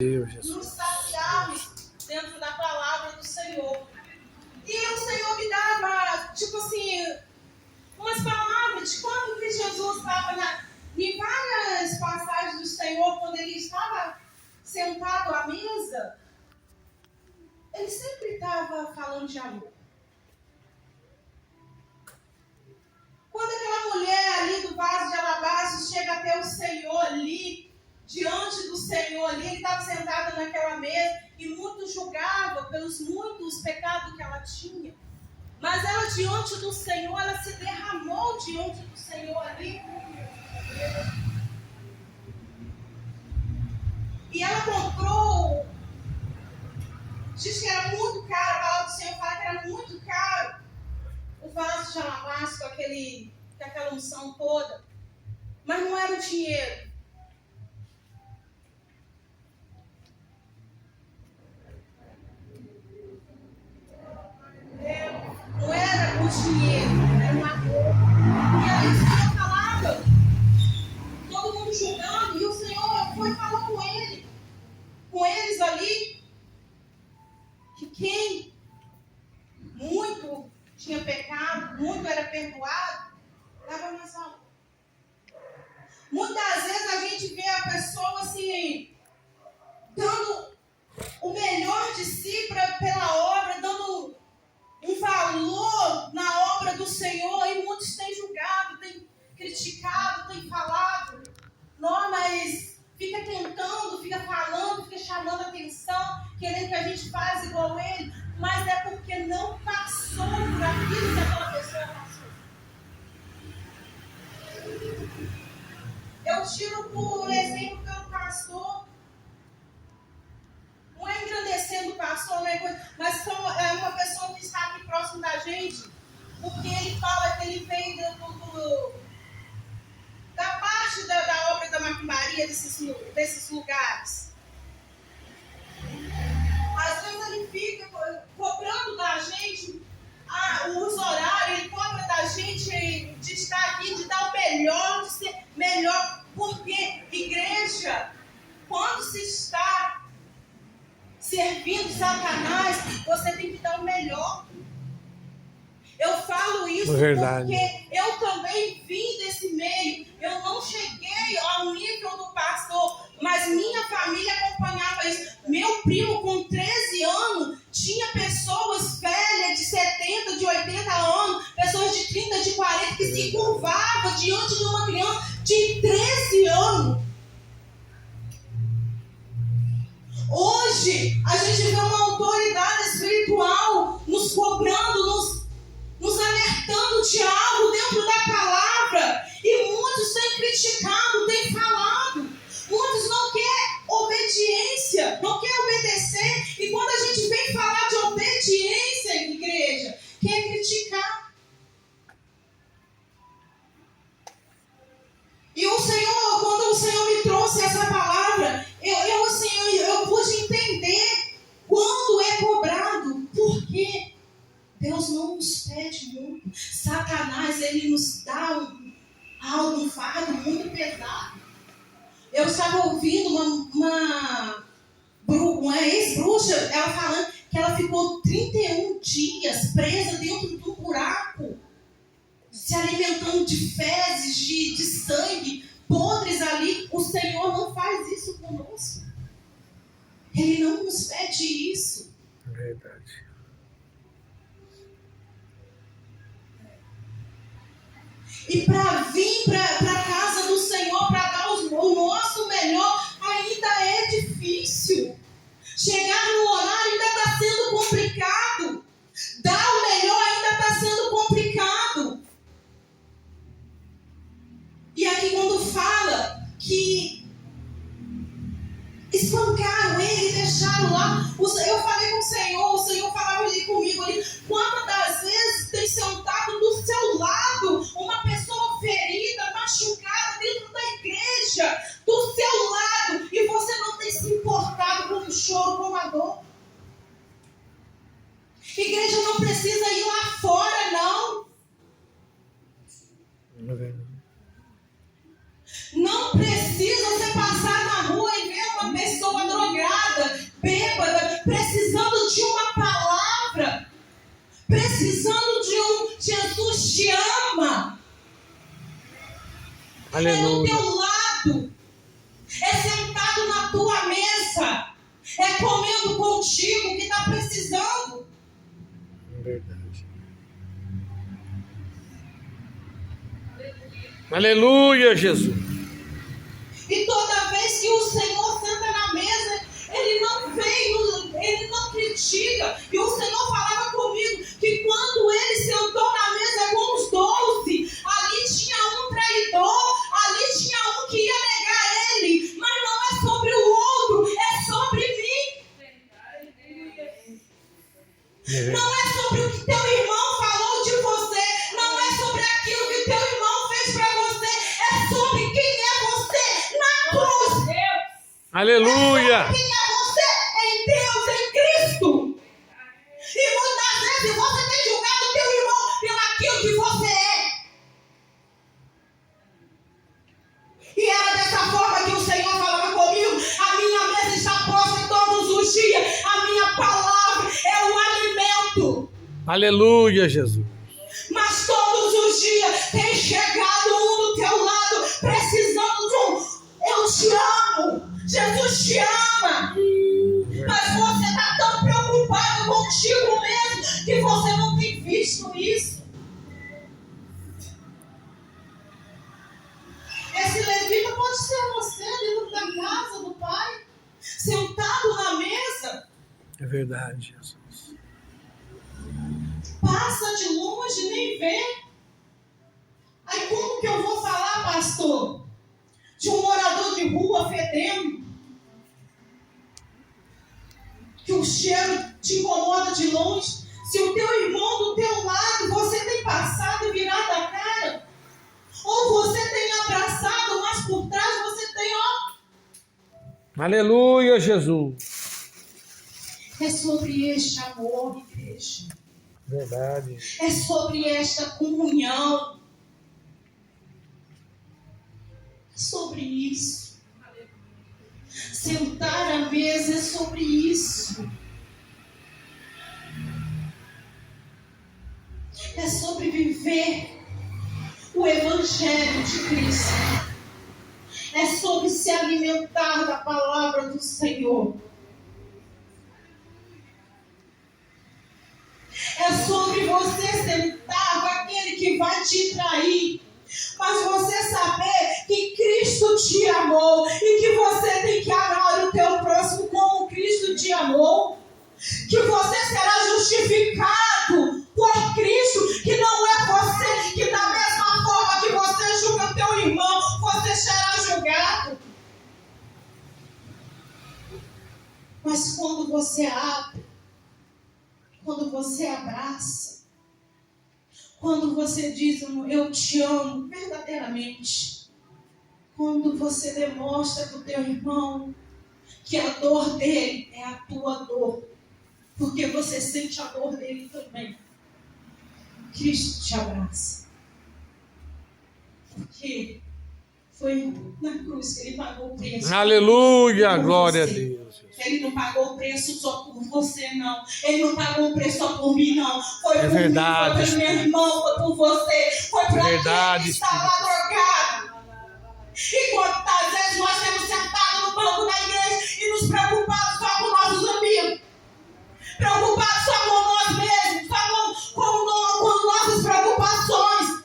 Deus, Jesus. Nos saciarmos dentro da palavra do Senhor. E o Senhor me dava, umas palavras de quando que Jesus estava em várias passagens do Senhor, quando ele estava sentado à mesa, ele sempre estava falando de amor. Quando aquela mulher ali do vaso de alabastro chega até o Senhor ali, diante do Senhor ali, ele estava sentado naquela mesa e muito julgava pelos muitos pecados que ela tinha. Mas ela diante do Senhor, ela se derramou diante do Senhor ali. E ela comprou, diz que era muito caro, a palavra do Senhor fala que era muito caro o vaso de alabastro, com aquela unção toda. Mas não era o dinheiro. Não era o dinheiro, era o amor. E aí o Senhor falava, todo mundo julgando, e o Senhor foi falando com eles ali, que quem muito tinha pecado, muito era perdoado, dava mais amor. Muitas vezes a gente vê a pessoa assim, dando o melhor de si pela obra, dando um valor na obra do Senhor, e muitos têm julgado, têm criticado, têm falado, não, mas fica tentando, fica falando, fica chamando atenção, querendo que a gente faça igual ele, mas é porque não passou por aquilo que aquela pessoa passou. Eu tiro por exemplo pelo pastor, não é engrandecendo o pastor, não é coisa, mas é uma pessoa que está aqui próximo da gente, porque ele fala que ele veio da parte da obra da macumbaria desses lugares. Às vezes ele fica cobrando da gente os horários, ele cobra da gente de estar aqui, de dar o melhor, de ser melhor, porque igreja, quando se está servindo Satanás, você tem que dar o melhor. Eu falo isso porque eu também vim desse meio. Eu não cheguei ao nível do pastor, mas minha família acompanhava isso. Meu primo, com 13 anos, tinha pessoas velhas de 70, de 80 anos, pessoas de 30, de 40, que se curvavam diante de uma criança de 13 anos. Hoje, a gente vê uma autoridade espiritual nos cobrando, nos alertando de algo dentro da palavra. E muitos têm criticado, têm falado. Muitos não querem obediência, não querem obedecer. E quando a gente vem falar de obediência, igreja, quer criticar. E o Senhor, quando o Senhor me trouxe essa palavra, eu pude entender quando é cobrado. Por quê? Deus não nos pede muito. Satanás, ele nos dá um fardo muito pesado. Eu estava ouvindo uma ex-bruxa, ela falando que ela ficou 31 dias presa dentro de um buraco, se alimentando de fezes, de sangue, podres ali. O Senhor não faz isso conosco. Ele não nos pede isso. Verdade. E para vir para a casa do Senhor, para dar o nosso melhor, ainda é difícil. Chegar no horário ainda está sendo complicado. Dar o melhor ainda está sendo complicado. E aqui quando fala que espancaram ele, deixaram lá. Eu falei com o Senhor falava ali comigo ali. Quantas das vezes tem sentado do seu lado uma pessoa ferida, machucada dentro da igreja, do seu lado, e você não tem se importado com o choro, com a dor? Igreja não precisa ir lá fora, não. Não precisa você passar na rua e ver uma pessoa drogada Aleluia. É do teu lado, é sentado na tua mesa, é comendo contigo que está precisando. Verdade. Aleluia, Jesus. E toda vez que o Senhor senta na mesa, Ele não vem, Ele não critica. E o Senhor falava comigo que quando Ele sentou na mesa com os 12, ali tinha um traidor, ali tinha um que ia negar Ele. Mas não é sobre o outro, é sobre mim. Não é sobre o que teu irmão falou de você, não é sobre aquilo que teu irmão fez para você, é sobre quem é você na cruz. Aleluia. É sobre quem é você em Deus, em Cristo. E muitas vezes você tem julgado teu irmão pelo aquilo que você é. E era dessa forma que o Senhor falava comigo. A minha mesa está posta todos os dias. A minha palavra é o alimento. Aleluia, Jesus. Mas todos os dias tem chegado um do teu lado precisando de um eu te amo. Jesus te ama. Mas você está tão preocupado contigo mesmo que você não tem visto isso. Esse levita pode ser você dentro da casa do Pai, sentado na mesa. É verdade, Jesus. Passa de longe, nem vê. Aí como que eu vou falar, pastor, de um morador de rua fedendo? Que o cheiro te incomoda de longe. Se o teu irmão do teu lado, você tem passado e virado a cara. Ou você tem abraçado, mas por trás você tem, ó. Aleluia, Jesus. É sobre este amor, igreja. Verdade. É sobre esta comunhão. É sobre isso. Sentar à mesa é sobre isso. É sobre viver o Evangelho de Cristo. É sobre se alimentar da palavra do Senhor. É sobre você sentar com aquele que vai te trair. Mas você saber que Cristo te amou e que você tem que amar o teu próximo como Cristo te amou. Que você será justificado por Cristo, que não é você, que da mesma forma que você julga o teu irmão, você será julgado. Mas quando você abre, quando você abraça, quando você diz eu te amo verdadeiramente, quando você demonstra para o teu irmão que a dor dele é a tua dor, porque você sente a dor dele também, Cristo te abraça. Porque foi na cruz que ele pagou o preço. Aleluia, glória a Deus. Ele não pagou o preço só por você, não. Ele não pagou o preço só por mim, não. Foi por verdade, mim, foi por meu irmão, foi por você. Foi por aquele que estava drogado. E quantas vezes nós temos sentado no banco da igreja e nos preocupado só com nossos amigos. Preocupados só com nós mesmos, só com nossas preocupações.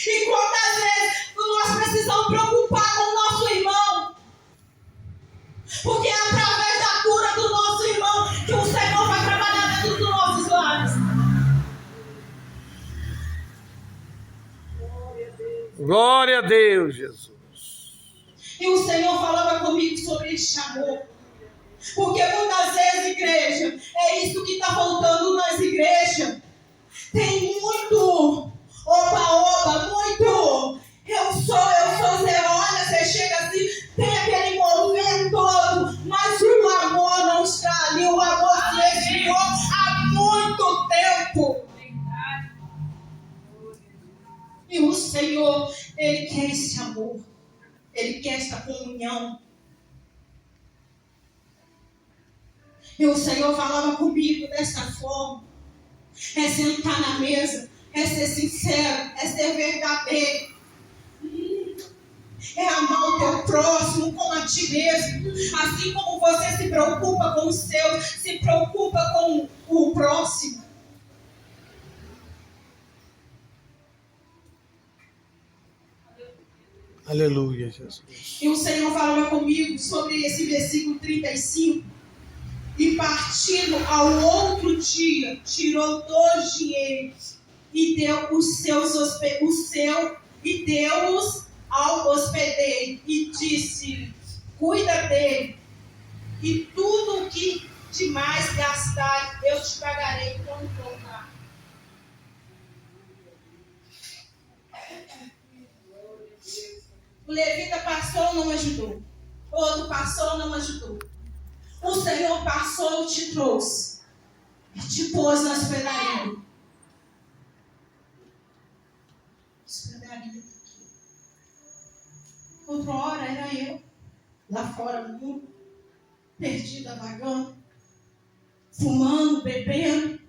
E quantas vezes nós precisamos preocupar com o nosso irmão. Porque é através da cura do nosso irmão que o Senhor vai trabalhar dentro dos nossos lares. Glória a Deus, Jesus. E o Senhor falava comigo sobre este amor. Porque muitas vezes, igreja, é isso que está faltando nas igrejas. Tem muito oba-oba, muito eu sou, você olha, você chega assim, tem aquele movimento todo, mas o amor não está ali, o amor se esfriou há muito tempo. E o Senhor, Ele quer esse amor, Ele quer essa comunhão. E o Senhor falava comigo dessa forma. É sentar na mesa, é ser sincero, é ser verdadeiro. é amar o teu próximo como a ti mesmo. Assim como você se preocupa com os seus, se preocupa com o próximo. Aleluia, Jesus. E o Senhor falava comigo sobre esse versículo 35. E partindo ao outro dia, tirou 2 dinheiros e deu os ao hospedeiro e disse: cuida dele, e tudo o que demais gastar eu te pagarei quando voltar. O levita passou, não ajudou. Outro passou, não ajudou. O Senhor passou e te trouxe. E te pôs na hospedaria. Hospedaria. Outra hora era eu, lá fora no mundo, perdida, vagando, fumando, bebendo.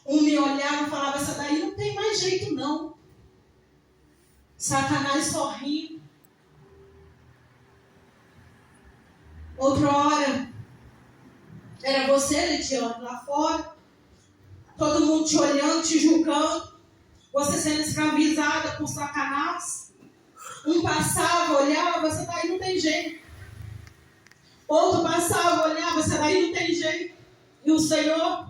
Um me olhava e falava: essa daí não tem mais jeito não. Satanás sorrindo. Outra hora era você, Lidiane, lá fora, todo mundo te olhando, te julgando, você sendo escravizada por Satanás. Um passava, olhava, você daí não tem jeito. Outro passava, olhava, você daí não tem jeito. E o Senhor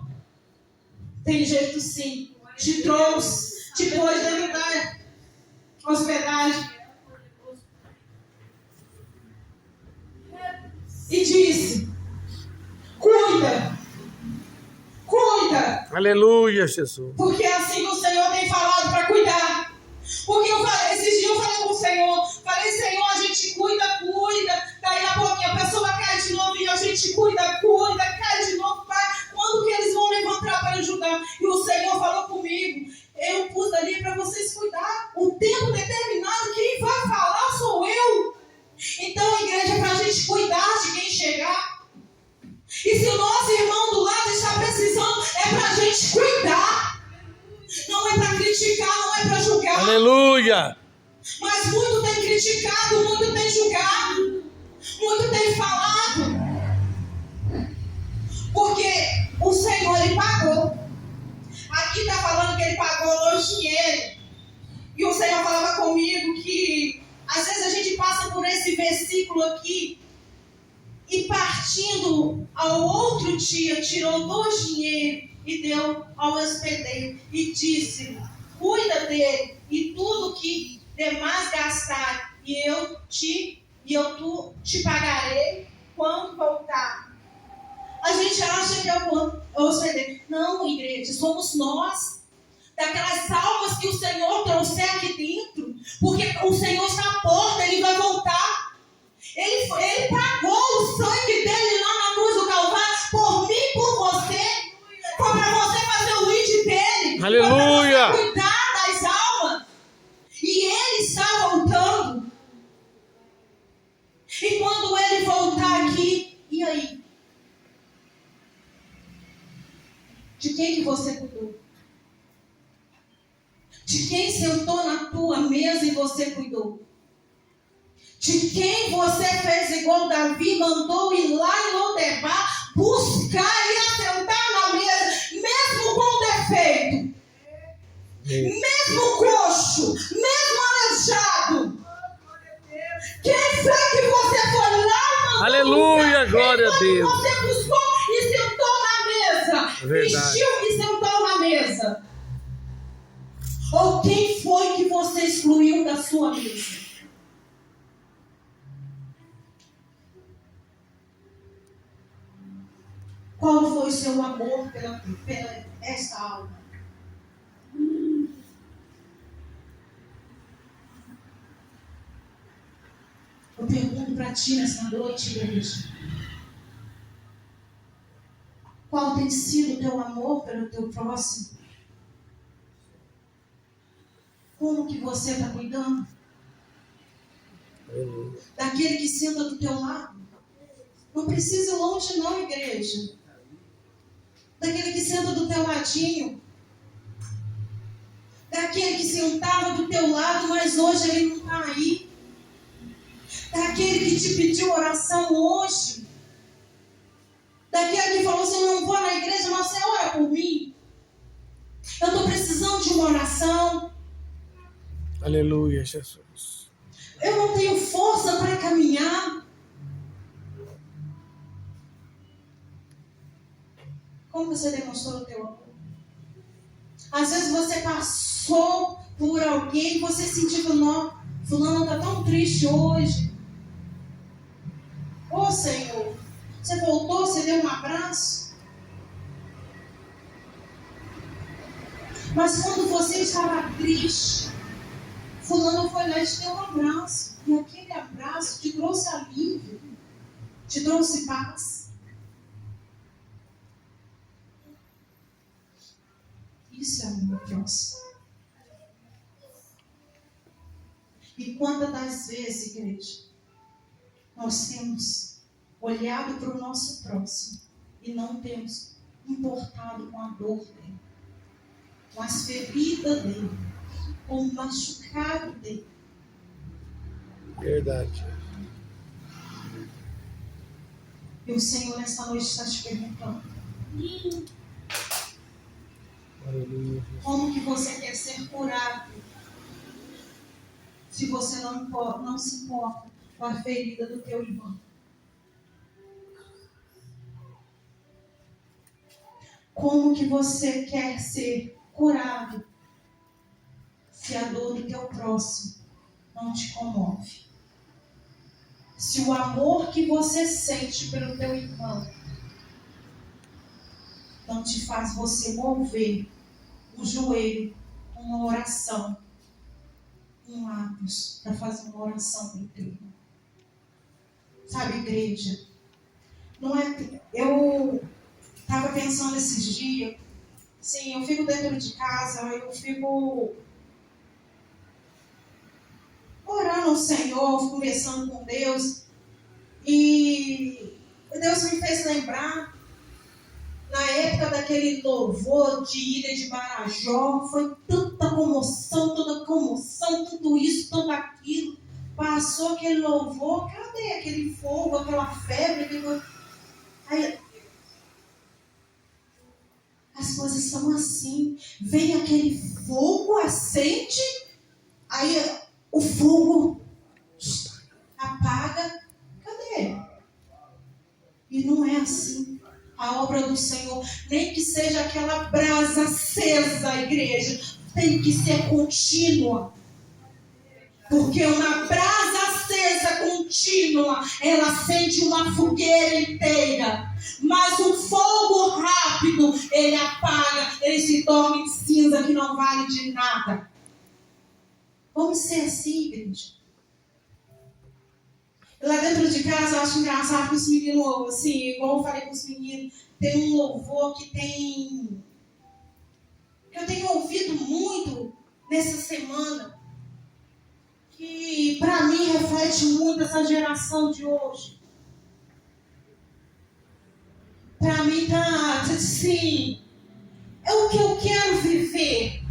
tem jeito sim. Te trouxe, te pôs dentro da hospedagem. E disse: cuida. Aleluia, Jesus. Porque é assim que o Senhor tem falado para cuidar. Porque esses dias eu falei com o Senhor. Falei: Senhor, a gente cuida. Daí a pouquinho a pessoa cai de novo e a gente cuida, cai de novo. Pai, quando que eles vão levantar para ajudar? E o Senhor falou comigo: eu pus ali para vocês cuidar. O tempo determinado, quem vai falar sou eu. Então, igreja, é para a gente cuidar de quem chegar. E se o nosso irmão do lado está precisando, é para a gente cuidar. Não é para criticar, não é para julgar. Aleluia. Mas muito tem criticado, muito tem julgado, muito tem falado. Porque o Senhor, Ele pagou. Aqui está falando que Ele pagou o dinheiro. E o Senhor falava comigo que às vezes a gente passa por esse versículo aqui e partindo ao outro dia, tirou 2 dinheiros e deu ao hospedeiro e disse: cuida dele e tudo que demais gastar e eu te pagarei quando voltar. A gente acha que é o hospedeiro. Não, igreja, somos nós. Daquelas almas que o Senhor trouxe aqui dentro, porque o Senhor está à porta, Ele vai voltar. Ele pagou o sangue dele lá na cruz do Calvário, por mim e por você. Foi para você fazer o ID dele. Aleluia. Foi para você cuidar das almas. E Ele está voltando. E quando Ele voltar aqui, e aí? De quem que você cuidou? De quem sentou na tua mesa e você cuidou? De quem você fez igual Davi, mandou ir lá em Lodebar, buscar e assentar na mesa, mesmo com defeito, mesmo coxo, mesmo aleijado. Quem foi que você foi lá, mandou? Aleluia, glória a Deus. Você buscou e sentou na mesa, vestiu e sentou na mesa. Ou quem foi que você excluiu da sua mesa? Qual foi o seu amor pela esta alma? Eu pergunto para ti nessa noite, igreja. Qual tem sido o teu amor pelo teu próximo? Como que você está cuidando? Daquele que senta do teu lado. Não precisa ir longe não, igreja. Daquele que senta do teu ladinho. Daquele que sentava do teu lado, mas hoje ele não está aí. daquele que te pediu oração hoje, daquele que falou assim, eu não vou na igreja, mas você ora por mim. Eu estou precisando de uma oração. Aleluia, Jesus. Eu não tenho força para caminhar. Como você demonstrou o teu amor? Às vezes você passou por alguém, você sentiu, não, fulano está tão triste hoje. Ô Senhor, você voltou, você deu um abraço. Mas quando você estava triste, fulano foi lá e te deu um abraço. E aquele abraço te trouxe alívio, te trouxe paz. Isso é amor próximo. E quantas das vezes, igreja, nós temos olhado para o nosso próximo e não temos importado com a dor dele, com as feridas dele, com o machucado dele. Verdade. E o Senhor nessa noite está te perguntando: Aleluia. como que você quer ser curado se você não se importa com a ferida do teu irmão? Como que você quer ser curado se a dor do teu próximo não te comove? Se o amor que você sente pelo teu irmão não te faz você mover o joelho com uma oração, um lápis para fazer uma oração pelo teu irmão. Sabe, igreja? Não é. Eu estava pensando esses dias, sim, eu fico dentro de casa, eu fico orando ao Senhor, conversando com Deus, e Deus me fez lembrar, na época daquele louvor de Ilha de Marajó, foi tanta comoção, tudo isso, tudo aquilo, passou aquele louvor, cadê aquele fogo, aquela febre, aí, as coisas são assim, vem aquele fogo, acende, aí o fogo apaga, cadê? E não é assim a obra do Senhor, nem que seja aquela brasa acesa, igreja, tem que ser contínua, porque uma brasa acesa contínua, ela acende uma fogueira inteira, mas um fogo rápido, ele apaga, ele se torna em cinza que não vale de nada. Vamos ser assim, igreja. Lá dentro de casa, eu acho engraçado que os meninos, assim, igual eu falei com os meninos, tem um louvor que eu tenho ouvido muito nessa semana, que para mim reflete muito essa geração de hoje. Para mim tá assim, é o que eu quero viver.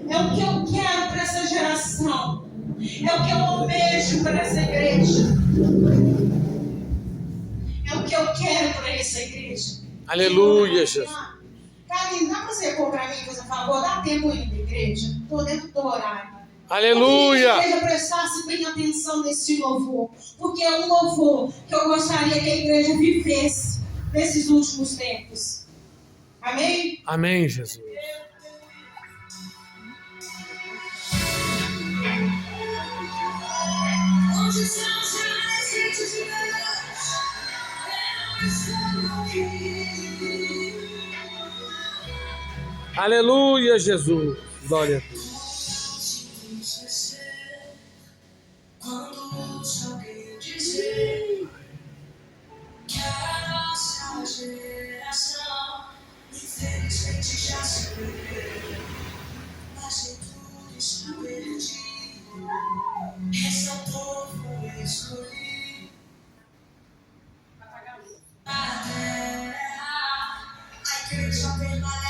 É o que eu quero para essa geração. É o que eu almejo para essa igreja. É o que eu quero para essa igreja. Aleluia, Jesus. Carlinhos, dá para você pôr para mim, por favor? Dá tempo ainda, igreja. Estou dentro do horário. Aleluia. Eu queria que a igreja prestasse bem atenção nesse louvor. Porque é um louvor que eu gostaria que a igreja vivesse nesses últimos tempos. Amém? Amém, Jesus. Onde estão os reais filhos de Deus? Eu estou aqui. Aleluia, Jesus. Glória a Deus. Quando ouço alguém dizer que a nossa geração infelizmente já se perdeu, mas nem tudo está perdido. Esse é o povo escolhido. A terra, a igreja permanece.